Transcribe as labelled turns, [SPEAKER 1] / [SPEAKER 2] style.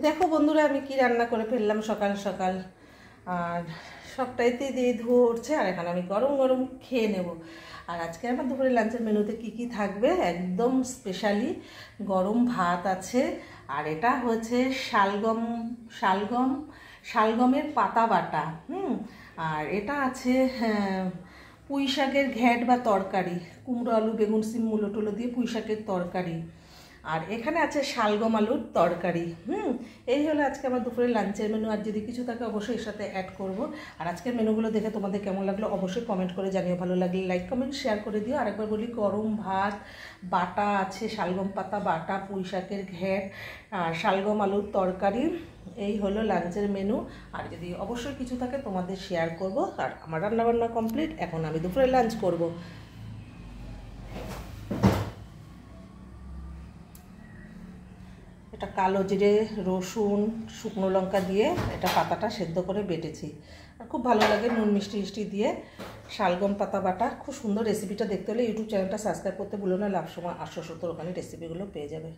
[SPEAKER 1] দেখো বন্ধুরা, আমি কি রান্না করে ফেললাম সকাল সকাল। আর সবটাইতে দিয়ে ধরছে, আর এখানে আমি গরম গরম খেয়ে নেব। আর আজকে আমার দুপুরে লাঞ্চের মেনুতে কি কি থাকবে, একদম স্পেশালি গরম ভাত আছে। আর এটা হচ্ছে শালগম শালগম শালগমের পাতা বাটা। আর এটা আছে পুঁই শাকের ঘ্যাট বা তরকারি, কুমড়ো আলু বেগুন সিম মূলো টুলো দিয়ে পুঁই শাকের তরকারি। আর এখানে আছে শালগম আলুর তরকারি। এই হলো আজকে আমার দুপুরের লাঞ্চের মেনু। আর যদি কিছু থাকে অবশ্যই এর সাথে অ্যাড করব। আর আজকের মেনুগুলো দেখে তোমাদের কেমন লাগলো অবশ্যই কমেন্ট করে জানিও। ভালো লাগলে লাইক কমেন্ট শেয়ার করে দিও। আরেকবার বলি, গরম ভাত, বাটা আছে শালগম পাতা বাটা, পুঁই শাকের ঘ্যাট, শালগম আলুর তরকারি। এই হলো লাঞ্চের মেনু। আর যদি অবশ্যই কিছু থাকে তোমাদের শেয়ার করব। আর আমার রান্নাবান্না কমপ্লিট, এখন আমি দুপুরে লাঞ্চ করব। এটা কালো জিরে, রসুন, শুকনো লঙ্কা দিয়ে এটা পাতাটা সেদ্ধ করে বেটেছি। আর খুব ভালো লাগে নুন মিষ্টি মিষ্টি দিয়ে শালগম পাতা বাটা। খুব সুন্দর রেসিপিটা দেখতে হলে ইউটিউব চ্যানেলটা সাবস্ক্রাইব করতে ভুলো না। লাভ সময় 870 ওখানে রেসিপিগুলো পেয়ে যাবে।